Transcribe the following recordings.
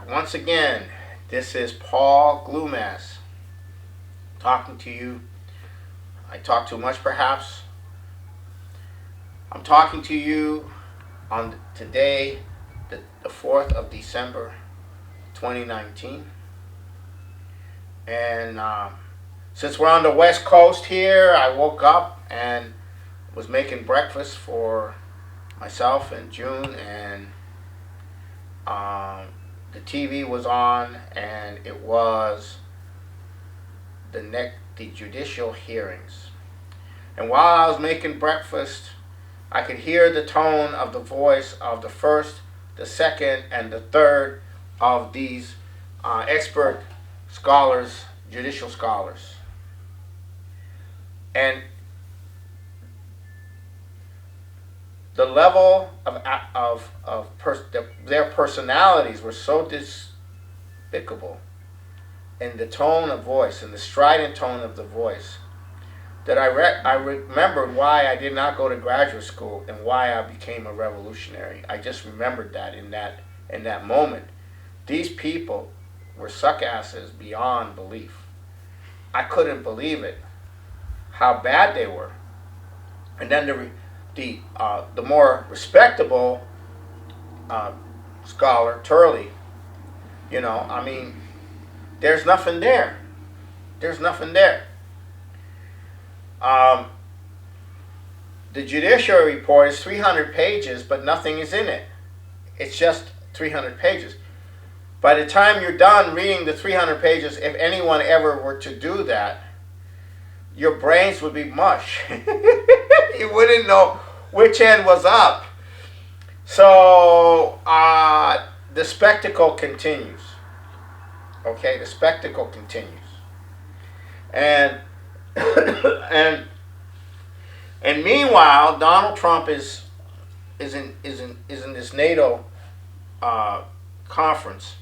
once again. This is Paul Glumaz talking to you. I talk too much, perhaps. I'm talking to you on today, the 4th of December, 2019. And since we're on the West Coast here, I woke up and was making breakfast for myself and June, and the TV was on, and it was the judicial hearings. And while I was making breakfast, I could hear the tone of the voice of the first, the second, and the third of these expert scholars, judicial scholars. And the level of their personalities were so despicable, in the tone of voice, in the strident tone of the voice, that I remembered why I did not go to graduate school and why I became a revolutionary. I just remembered that in that moment. These people were suckasses beyond belief. I couldn't believe it, how bad they were. And then the more respectable scholar, Turley, there's nothing there. There's nothing there. The judiciary report is 300 pages, but nothing is in it. It's just 300 pages. By the time you're done reading the 300 pages, if anyone ever were to do that, your brains would be mush. You wouldn't know which end was up. So the spectacle continues. Okay, the spectacle continues. And and meanwhile, Donald Trump is in this NATO conference,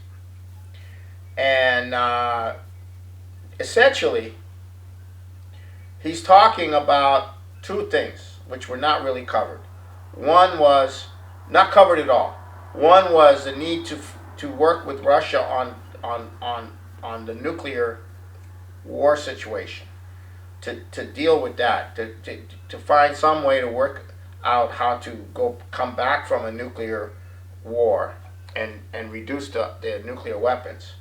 and essentially he's talking about two things which were not really covered. One was not covered at all. One was the need to work with Russia on the nuclear war situation, to deal with that, to find some way to work out how to come back from a nuclear war and reduce the nuclear weapons.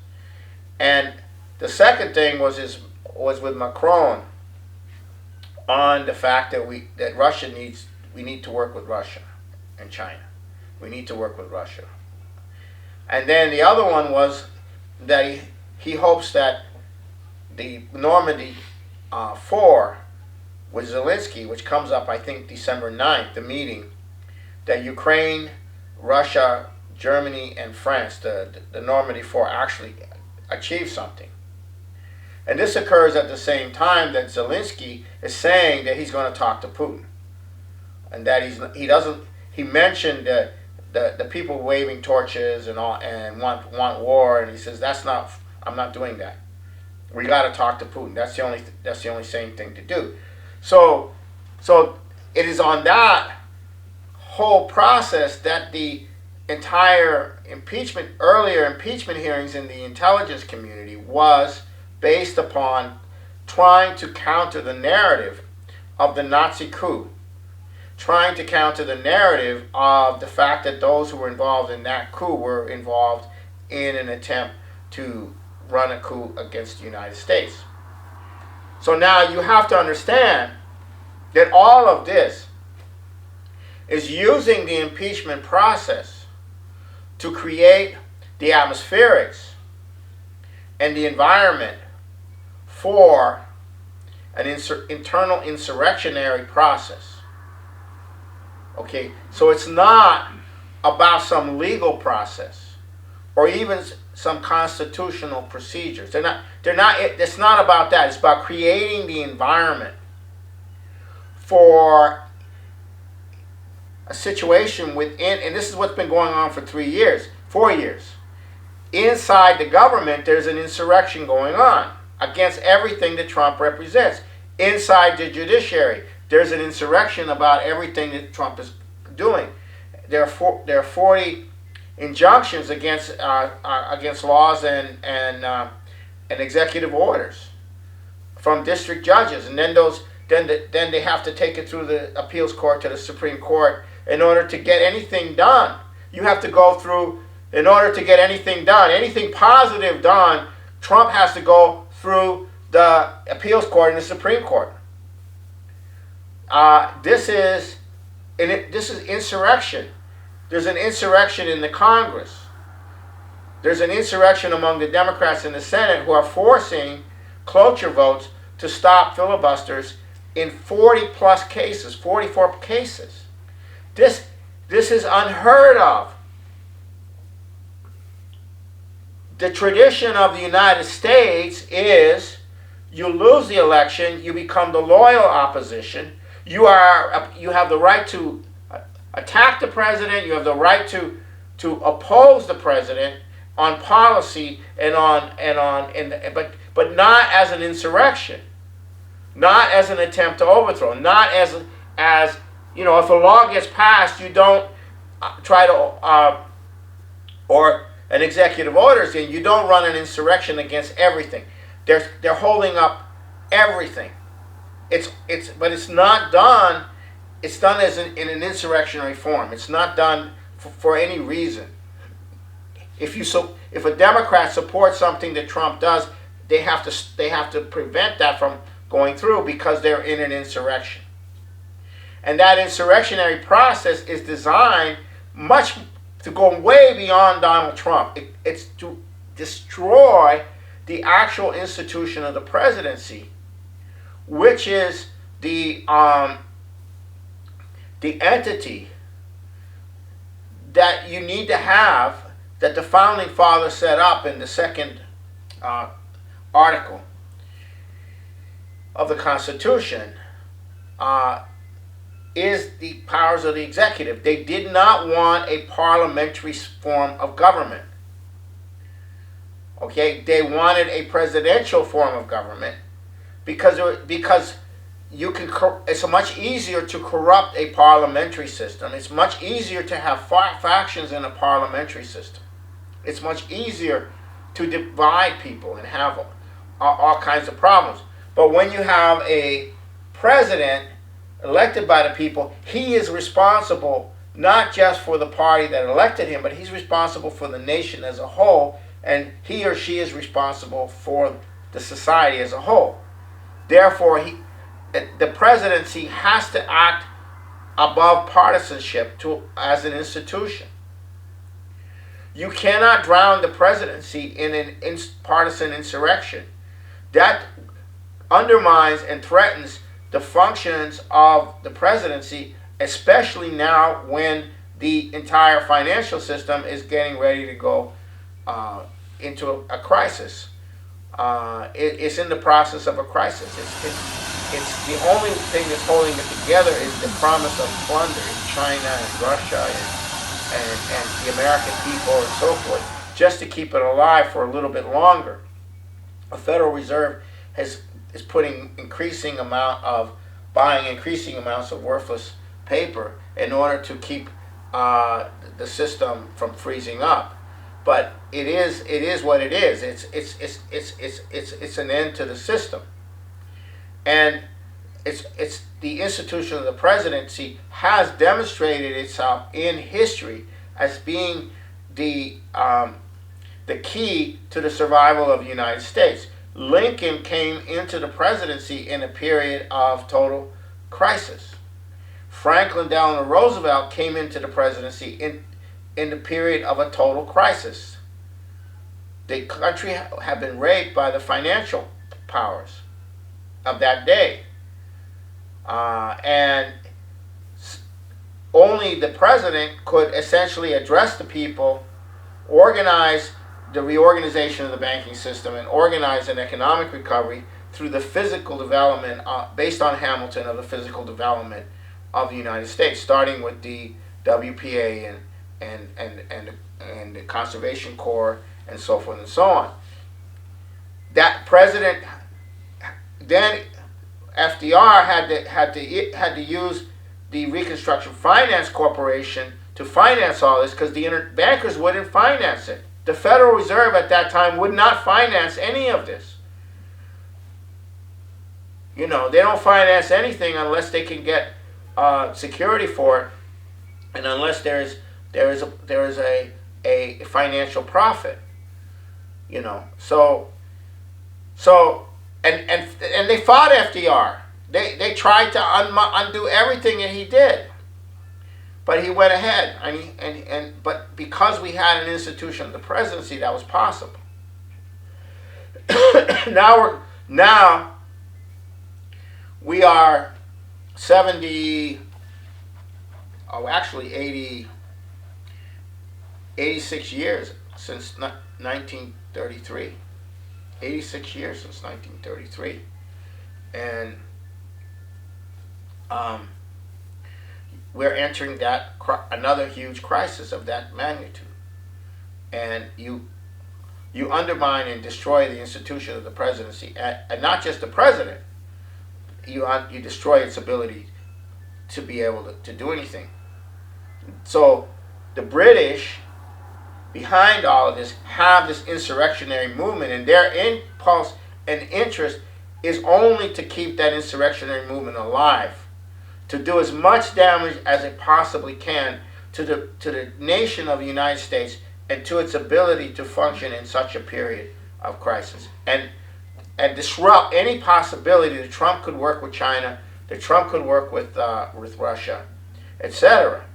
And the second thing was with Macron on the fact that we need to work with Russia and China. We need to work with Russia. And then the other one was that he hopes that the Normandy 4 with Zelensky, which comes up, I think, December 9th, the meeting, that Ukraine, Russia, Germany, and France, the Normandy 4, actually achieve something. And this occurs at the same time that Zelensky is saying that he's going to talk to Putin, and that he mentioned the people waving torches and all and want war, and he says I'm not doing that. We got to talk to Putin. That's the only sane thing to do. So it is on that whole process that the entire earlier impeachment hearings in the intelligence community was based upon trying to counter the narrative of the Nazi coup, trying to counter the narrative of the fact that those who were involved in that coup were involved in an attempt to run a coup against the United States. So now you have to understand that all of this is using the impeachment process to create the atmospherics and the environment for an internal insurrectionary process. Okay, so it's not about some legal process or even some constitutional procedures. It's not about that. It's about creating the environment for a situation within, and this is what's been going on for 4 years. Inside the government, there's an insurrection going on against everything that Trump represents. Inside the judiciary, there's an insurrection about everything that Trump is doing. There are 40 injunctions against laws and executive orders from district judges, and then they have to take it through the appeals court to the Supreme Court in order to get anything done. You have to go through, in order to get anything done, anything positive done, Trump has to go through the appeals court and the Supreme Court. This is insurrection. There's an insurrection in the Congress. There's an insurrection among the Democrats in the Senate who are forcing cloture votes to stop filibusters in 40 plus cases, 44 cases. This is unheard of. The tradition of the United States is you lose the election, you become the loyal opposition. You have the right to attack the president. You have the right to oppose the president on policy but not as an insurrection, not as an attempt to overthrow, not as if a law gets passed, you don't try to or an executive order is in, you don't run an insurrection against everything. They're holding up everything. But it's not done. It's done in an insurrectionary form. It's not done for any reason. If a Democrat supports something that Trump does, they have to prevent that from going through because they're in an insurrection. And that insurrectionary process is designed to go way beyond Donald Trump. It's to destroy the actual institution of the presidency, which is the entity that you need to have, that the founding fathers set up in the second article of the Constitution, is the powers of the executive. They did not want a parliamentary form of government. Okay, they wanted a presidential form of government because it's much easier to corrupt a parliamentary system. It's much easier to have factions in a parliamentary system. It's much easier to divide people and have all kinds of problems. But when you have a president elected by the people, he is responsible not just for the party that elected him, but he's responsible for the nation as a whole, and he or she is responsible for the society as a whole. Therefore, the presidency has to act above partisanship as an institution. You cannot drown the presidency in an partisan insurrection. That undermines and threatens the functions of the presidency, especially now when the entire financial system is getting ready to go into a crisis. It's in the process of a crisis. It's the only thing that's holding it together is the promise of plunder in China and Russia and the American people and so forth, just to keep it alive for a little bit longer. A Federal Reserve is buying increasing amounts of worthless paper in order to keep the system from freezing up. But it is what it is. It's an end to the system, and it's the institution of the presidency has demonstrated itself in history as being the key to the survival of the United States. Lincoln came into the presidency in a period of total crisis. Franklin Delano Roosevelt came into the presidency in the period of a total crisis. The country had been raped by the financial powers of that day. And only the president could essentially address the people, organize the reorganization of the banking system, and organize an economic recovery through the physical development, based on Hamilton, of the physical development of the United States, starting with the WPA and the Conservation Corps and so forth and so on. That president, then FDR had to use the Reconstruction Finance Corporation to finance all this because the bankers wouldn't finance it. The Federal Reserve at that time would not finance any of this. You know, they don't finance anything unless they can get security for it, and unless there is a financial profit. You know, and they fought FDR. They tried to undo everything that he did, but he went ahead, but because we had an institution of the presidency, that was possible. now we are 86 years since 1933. 86 years since 1933, and we're entering another huge crisis of that magnitude. And you undermine and destroy the institution of the presidency, and not just the president. You destroy its ability to be able to do anything. So the British, behind all of this, have this insurrectionary movement, and their impulse and interest is only to keep that insurrectionary movement alive, to do as much damage as it possibly can to the nation of the United States and to its ability to function in such a period of crisis, and disrupt any possibility that Trump could work with China, that Trump could work with Russia, etc.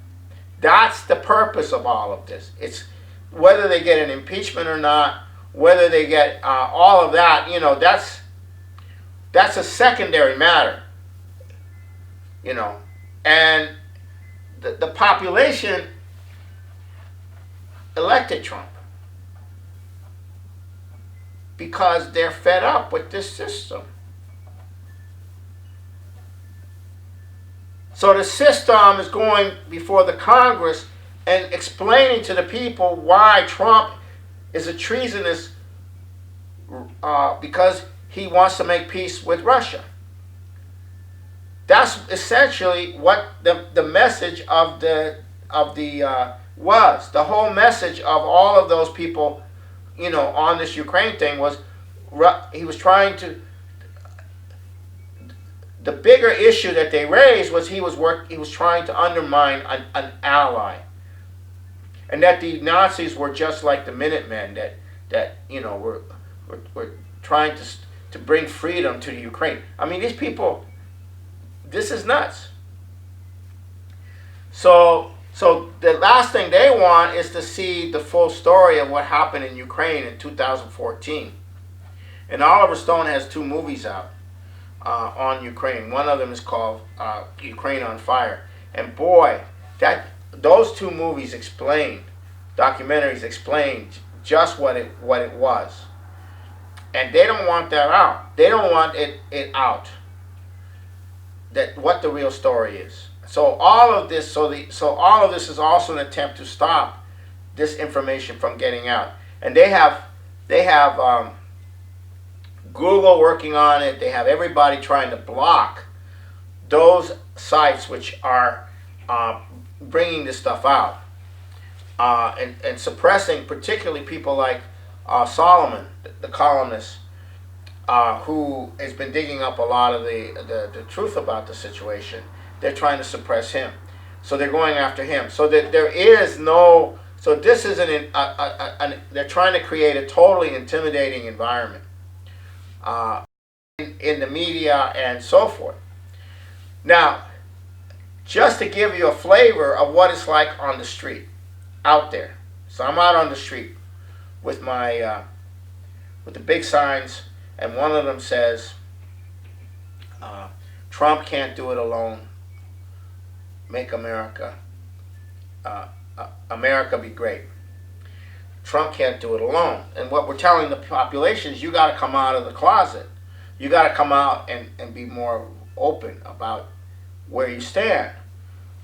That's the purpose of all of this. It's whether they get an impeachment or not, whether they get all of that, you know, that's a secondary matter, you know. And the population elected Trump because they're fed up with this system. So the system is going before the Congress and explaining to the people why Trump is a treasonous because he wants to make peace with Russia. That's essentially what the message of the was. The whole message of all of those people, you know, on this Ukraine thing was he was trying to. The bigger issue that they raised was he was trying to undermine an ally, and that the Nazis were just like the Minutemen that you know were trying to bring freedom to the Ukraine. I mean, these people, this is nuts. So the last thing they want is to see the full story of what happened in Ukraine in 2014. And Oliver Stone has 2 movies out on Ukraine. One of them is called Ukraine on Fire. And boy, those 2 movies documentaries explain just what it was. And they don't want that out. They don't want it out. That what the real story is. So all of this, all of this is also an attempt to stop this information from getting out. And they have Google working on it. They have everybody trying to block those sites which are bringing this stuff out and suppressing, particularly people like Solomon, the columnist, who has been digging up a lot of the truth about the situation. They're trying to suppress him, so they're going after him. So that there is no. So this isn't they're trying to create a totally intimidating environment in the media and so forth. Now, just to give you a flavor of what it's like on the street, out there. So I'm out on the street with my with the big signs, and one of them says, "Trump can't do it alone. Make America be great. Trump can't do it alone." And what we're telling the population is, you got to come out of the closet. You got to come out and be more open about where you stand.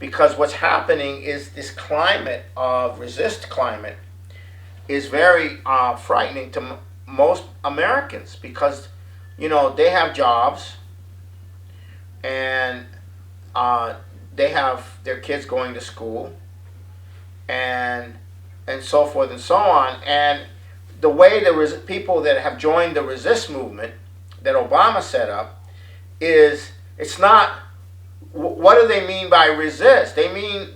Because what's happening is this climate of resist climate is very frightening to most Americans, because, you know, they have jobs and they have their kids going to school, and so forth and so on. And the way the people that have joined the resist movement that Obama set up is, it's not, what do they mean by resist? They mean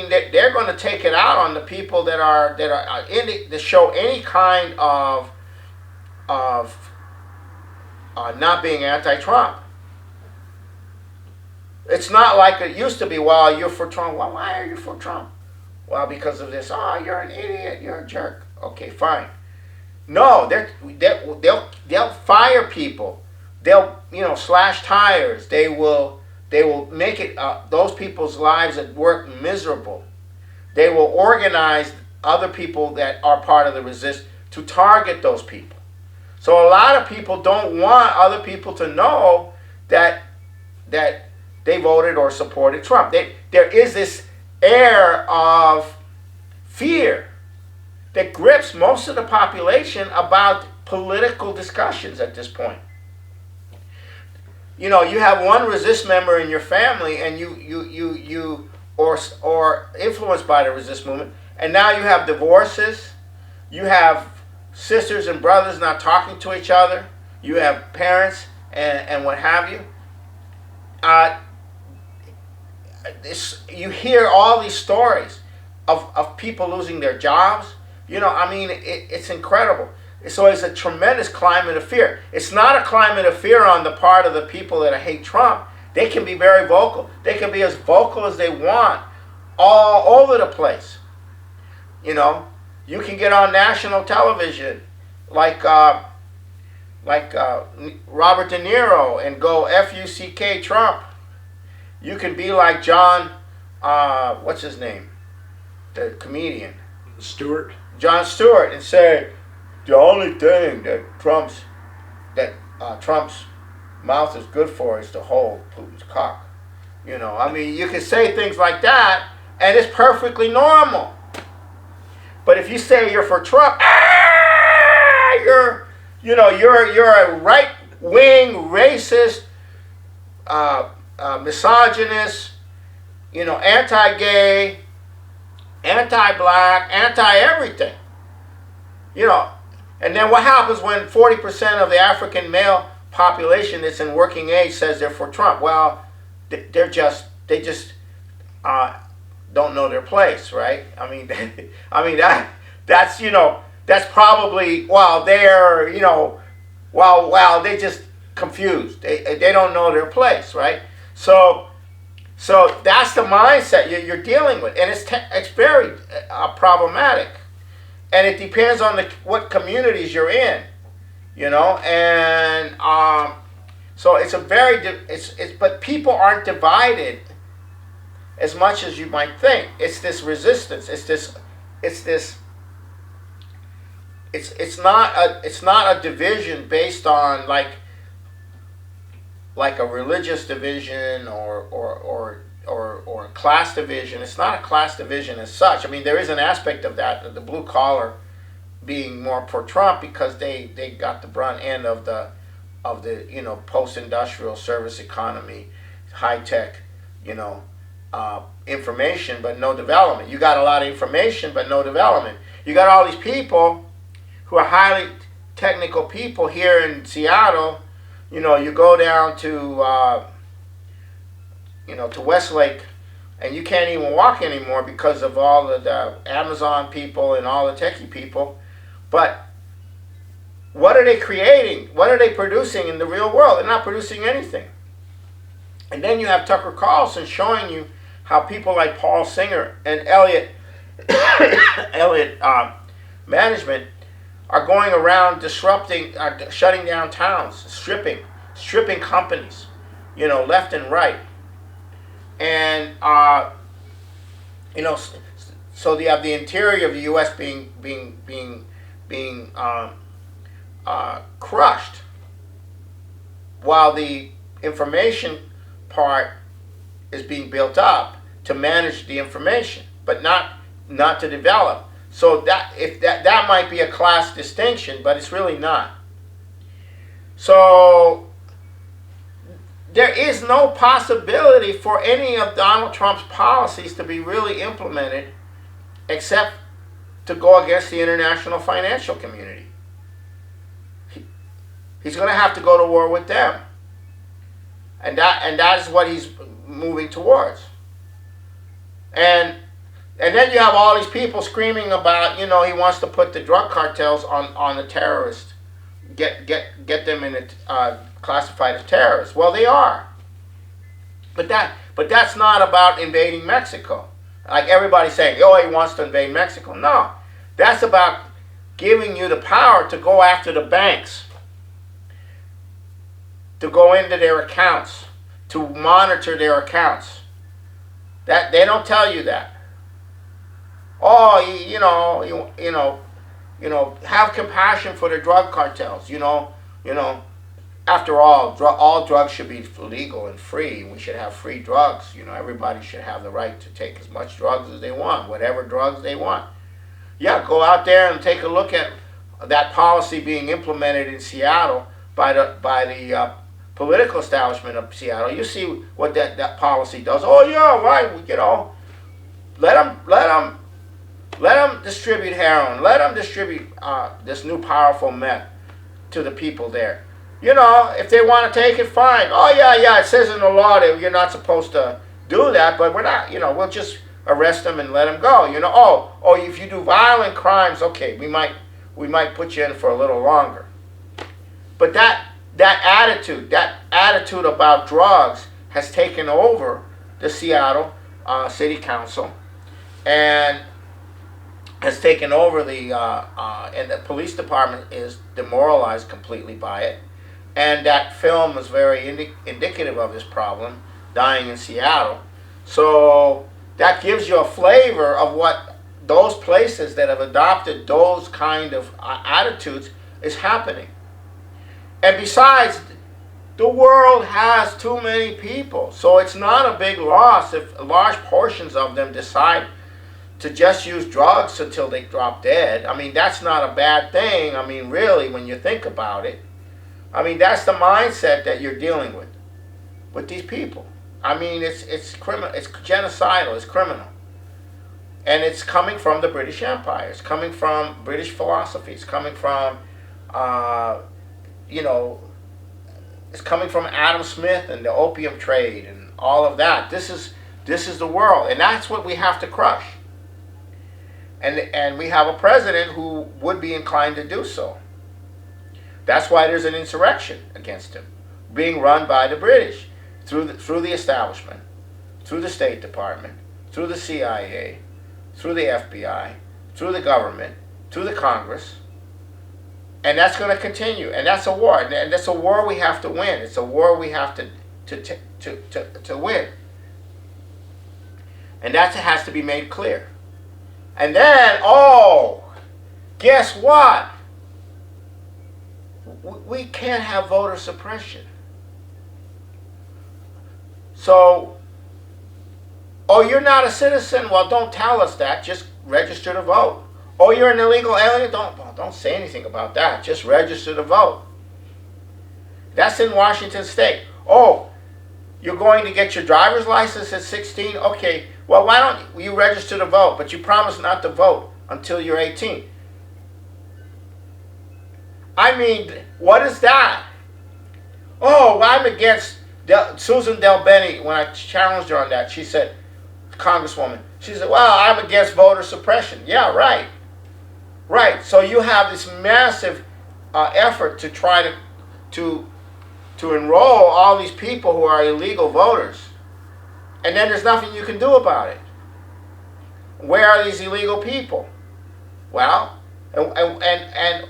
that they're going to take it out on the people that are that show any kind of not being anti-Trump. It's not like it used to be. Well, you're for Trump. Well, why are you for Trump? Well, because of this. Oh, you're an idiot. You're a jerk. Okay, fine. No, they'll fire people. They'll slash tires. They will make it those people's lives at work miserable. They will organize other people that are part of the resist to target those people. So a lot of people don't want other people to know that they voted or supported Trump. There is this air of fear that grips most of the population about political discussions at this point. You have one resist member in your family, and you or influenced by the resist movement, and now you have divorces, you have sisters and brothers not talking to each other, you have parents and what have you. You hear all these stories of people losing their jobs. It's incredible. So it's a tremendous climate of fear. It's not a climate of fear on the part of the people that hate Trump. They can be very vocal. They can be as vocal as they want all over the place. You can get on national television like Robert De Niro and go F-U-C-K Trump. You can be like John, what's his name? The comedian. Stewart. Jon Stewart, and say, the only thing that Trump's mouth is good for is to hold Putin's cock. You can say things like that, and it's perfectly normal. But if you say you're for Trump, you're a right-wing racist, misogynist, anti-gay, anti-black, anti-everything. And then what happens when 40% of the African male population that's in working age says they're for Trump? Well, they just don't know their place, right? That's probably they just confused. They don't know their place, right? So that's the mindset you're dealing with, and it's very problematic. And it depends on what communities you're in, and so it's a very but people aren't divided as much as you might think. It's this resistance. It's not a division based on like a religious division or a class division. It's not a class division as such. There is an aspect of that, the blue collar being more pro Trump because they got the brunt end of the post-industrial service economy, high tech, information but no development. You got a lot of information but no development. You got all these people who are highly technical people here in Seattle. You go down to Westlake, and you can't even walk anymore because of all of the Amazon people and all the techie people. But what are they creating? What are they producing in the real world? They're not producing anything. And then you have Tucker Carlson showing you how people like Paul Singer and Elliott Management are going around disrupting, shutting down towns, stripping companies, left and right. And so you have the interior of the U.S. being crushed, while the information part is being built up to manage the information, but not to develop. So that might be a class distinction, but it's really not. So there is no possibility for any of Donald Trump's policies to be really implemented except to go against the international financial community. He's going to have to go to war with them. And that is what he's moving towards. And then you have all these people screaming about, he wants to put the drug cartels on the terrorists, get them in classified as terrorists. Well, they are. But that's not about invading Mexico. Like everybody's saying, he wants to invade Mexico. No, that's about giving you the power to go after the banks, to go into their accounts, to monitor their accounts. That they don't tell you that. Have compassion for the drug cartels. After all drugs should be legal and free. We should have free drugs. Everybody should have the right to take as much drugs as they want, whatever drugs they want. Yeah, go out there and take a look at that policy being implemented in Seattle by the political establishment of Seattle. You see what that policy does. Oh yeah, right. Let them distribute heroin. Let them distribute this new powerful meth to the people there. If they want to take it, fine. Oh yeah, it says in the law that you're not supposed to do that, but we're not. We'll just arrest them and let them go. If you do violent crimes, okay, we might put you in for a little longer. But that attitude about drugs has taken over the Seattle City Council, and has taken over and the police department is demoralized completely by it. And that film is very indicative of this problem, Dying in Seattle. So that gives you a flavor of what those places that have adopted those kind of attitudes is happening. And besides, the world has too many people. So it's not a big loss if large portions of them decide to just use drugs until they drop dead. I mean, that's not a bad thing. I mean, really, when you think about it. I mean, that's the mindset that you're dealing with these people. I mean, it's criminal, it's genocidal, it's criminal. And it's coming from the British Empire. It's coming from British philosophy. It's coming from, it's coming from Adam Smith and the opium trade and all of that. This is the world, and that's what we have to crush. And we have a president who would be inclined to do so. That's why there's an insurrection against him, being run by the British, through the establishment, through the State Department, through the CIA, through the FBI, through the government, through the Congress. And that's going to continue. And that's a war. And that's a war we have to win. It's a war we have to win. And that has to be made clear. And then, guess what? We can't have voter suppression. So, you're not a citizen? Well, don't tell us that. Just register to vote. You're an illegal alien? Don't say anything about that. Just register to vote. That's in Washington State. You're going to get your driver's license at 16? Okay, well, why don't you register to vote, but you promise not to vote until you're 18? I mean, what is that? I'm against Susan DelBene. When I challenged her on that, she said, Congresswoman, she said, well, I'm against voter suppression. Yeah, right. Right. So you have this massive effort to try to enroll all these people who are illegal voters. And then there's nothing you can do about it. Where are these illegal people? Well, and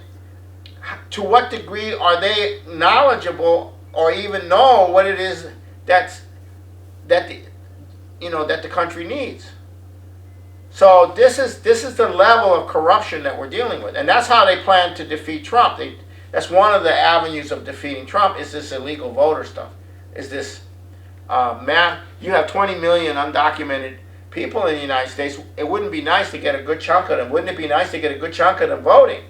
to what degree are they knowledgeable or even know what it is that the country needs? So this is the level of corruption that we're dealing with, and that's how they plan to defeat Trump. That's one of the avenues of defeating Trump is this illegal voter stuff. Is this you have 20 million undocumented people in the United States. It wouldn't be nice to get a good chunk of them. Wouldn't it be nice to get a good chunk of them voting?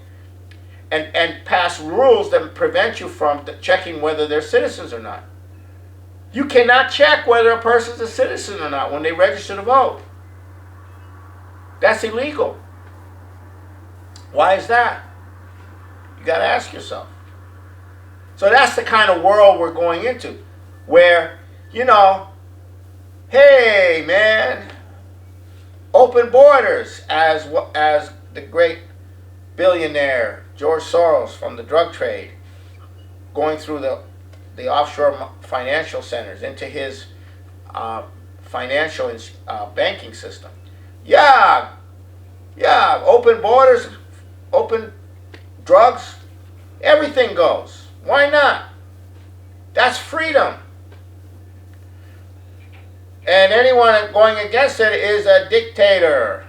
And pass rules that prevent you from checking whether they're citizens or not. You cannot check whether a person's a citizen or not when they register to vote. That's illegal. Why is that? You got to ask yourself. So that's the kind of world we're going into, where, you know, hey, man, open borders, as the great billionaire George Soros from the drug trade, going through the offshore financial centers into his financial banking system. Yeah, open borders, open drugs, everything goes. Why not? That's freedom. And anyone going against it is a dictator.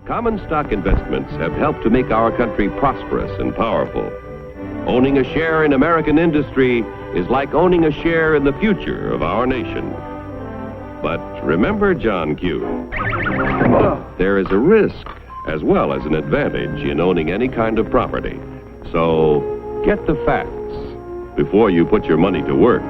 Common stock investments have helped to make our country prosperous and powerful. Owning a share in American industry is like owning a share in the future of our nation. But remember, John Q, there is a risk as well as an advantage in owning any kind of property. So get the facts before you put your money to work.